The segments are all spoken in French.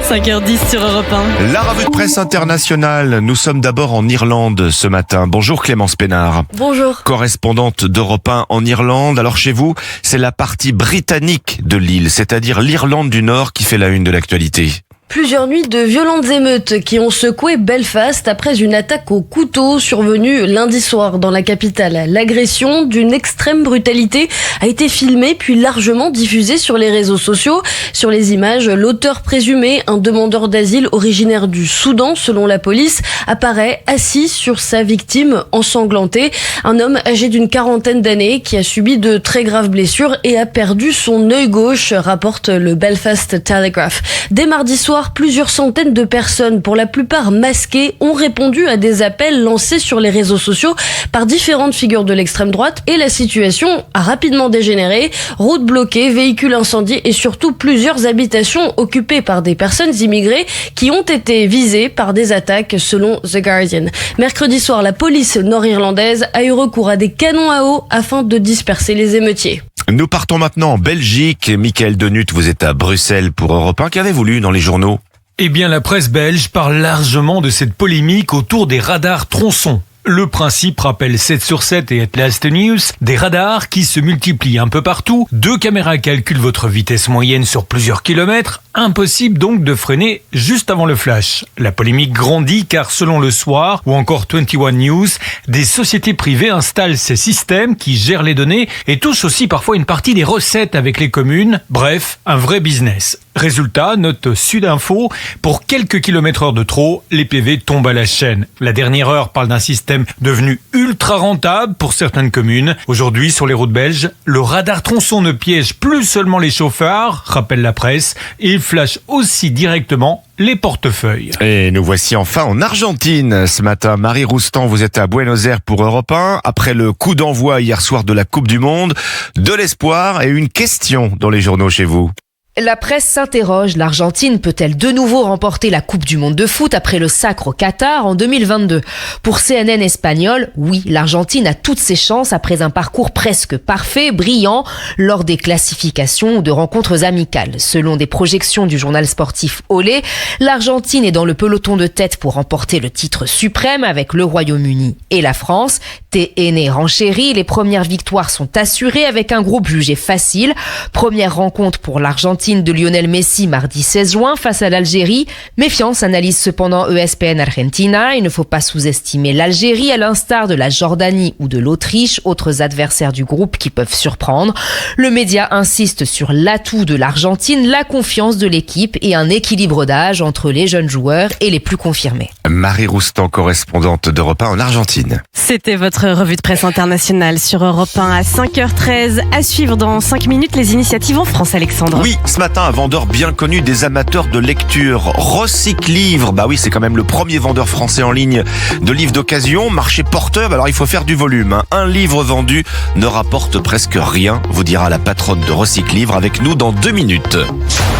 5h10 sur Europe 1. La revue de presse internationale. Nous sommes d'abord en Irlande ce matin. Bonjour Clémence Pénard. Bonjour. Correspondante d'Europe 1 en Irlande. Alors chez vous, c'est la partie britannique de l'île, c'est-à-dire l'Irlande du Nord qui fait la une de l'actualité. Plusieurs nuits de violentes émeutes qui ont secoué Belfast après une attaque au couteau survenue lundi soir dans la capitale. L'agression d'une extrême brutalité a été filmée puis largement diffusée sur les réseaux sociaux. Sur les images, l'auteur présumé, un demandeur d'asile originaire du Soudan selon la police, apparaît assis sur sa victime ensanglantée. Un homme âgé d'une quarantaine d'années qui a subi de très graves blessures et a perdu son œil gauche, rapporte le Belfast Telegraph. Dès mardi soir, plusieurs centaines de personnes, pour la plupart masquées, ont répondu à des appels lancés sur les réseaux sociaux par différentes figures de l'extrême droite et la situation a rapidement dégénéré. Routes bloquées, véhicules incendiés et surtout plusieurs habitations occupées par des personnes immigrées qui ont été visées par des attaques selon The Guardian. Mercredi soir, la police nord-irlandaise a eu recours à des canons à eau afin de disperser les émeutiers. Nous partons maintenant en Belgique. Michael Denut, vous êtes à Bruxelles pour Europe 1. Qu'avez-vous lu dans les journaux ? Eh bien, la presse belge parle largement de cette polémique autour des radars tronçons. Le principe rappelle 7 sur 7 et Atlas News, des radars qui se multiplient un peu partout. 2 caméras calculent votre vitesse moyenne sur plusieurs kilomètres. Impossible donc de freiner juste avant le flash. La polémique grandit car selon Le Soir ou encore 21 News, des sociétés privées installent ces systèmes qui gèrent les données et touchent aussi parfois une partie des recettes avec les communes. Bref, un vrai business. Résultat, note Sudinfo, pour quelques kilomètres heure de trop, les PV tombent à la chaîne. La dernière heure parle d'un système devenu ultra rentable pour certaines communes. Aujourd'hui, sur les routes belges, le radar tronçon ne piège plus seulement les chauffards, rappelle la presse, et il flash aussi directement les portefeuilles. Et nous voici enfin en Argentine ce matin. Marie Roustan, vous êtes à Buenos Aires pour Europe 1. Après le coup d'envoi hier soir de la Coupe du Monde, de l'espoir et une question dans les journaux chez vous. La presse s'interroge, l'Argentine peut-elle de nouveau remporter la Coupe du Monde de foot après le sacre au Qatar en 2022 ? Pour CNN espagnol, oui, l'Argentine a toutes ses chances après un parcours presque parfait, brillant, lors des classifications ou de rencontres amicales. Selon des projections du journal sportif Olé, l'Argentine est dans le peloton de tête pour remporter le titre suprême avec le Royaume-Uni et la France. TN renchérit, les premières victoires sont assurées avec un groupe jugé facile. Première rencontre pour l'Argentine de Lionel Messi mardi 16 juin face à l'Algérie. Méfiance, analyse cependant ESPN Argentina. Il ne faut pas sous-estimer l'Algérie à l'instar de la Jordanie ou de l'Autriche, autres adversaires du groupe qui peuvent surprendre. Le média insiste sur l'atout de l'Argentine, la confiance de l'équipe et un équilibre d'âge entre les jeunes joueurs et les plus confirmés. Marie Roustan, correspondante d'Europe 1 en Argentine. C'était votre revue de presse internationale sur Europe 1 à 5h13. À suivre dans 5 minutes les initiatives en France, Alexandre. Oui, ce matin, un vendeur bien connu des amateurs de lecture, Recycle Livre. Bah oui, c'est quand même le premier vendeur français en ligne de livres d'occasion, marché porteur. Alors il faut faire du volume. Un livre vendu ne rapporte presque rien, vous dira la patronne de Recycle Livre avec nous dans 2 minutes.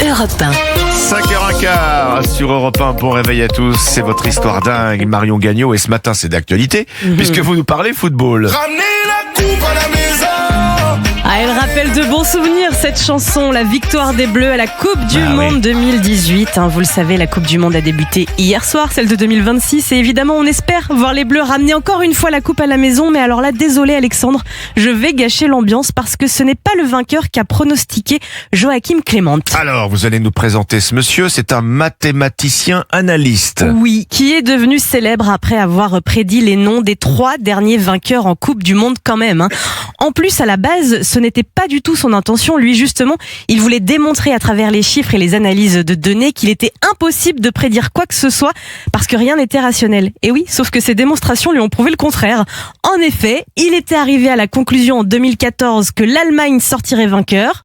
Europe 1. 5h15 sur Europe 1. Bon réveil à tous. C'est votre histoire dingue, Marion Gagnon. Et ce matin, c'est d'actualité, puisque vous nous parlez football. Ramenez la coupe à la maison. Ah, elle rappelle de bons souvenirs, cette chanson, la victoire des Bleus à la Coupe du Monde 2018. Vous le savez, la Coupe du Monde a débuté hier soir, celle de 2026. Et évidemment, on espère voir les Bleus ramener encore une fois la coupe à la maison. Mais alors là, désolé Alexandre, je vais gâcher l'ambiance parce que ce n'est pas le vainqueur qu'a pronostiqué Joachim Clément. Alors, vous allez nous présenter ce monsieur. C'est un mathématicien analyste. Oui, qui est devenu célèbre après avoir prédit les noms des 3 derniers vainqueurs en Coupe du Monde quand même. En plus, à la base, ce n'était pas du tout son intention. Lui, justement, il voulait démontrer à travers les chiffres et les analyses de données qu'il était impossible de prédire quoi que ce soit parce que rien n'était rationnel. Et oui, sauf que ces démonstrations lui ont prouvé le contraire. En effet, il était arrivé à la conclusion en 2014 que l'Allemagne sortirait vainqueur.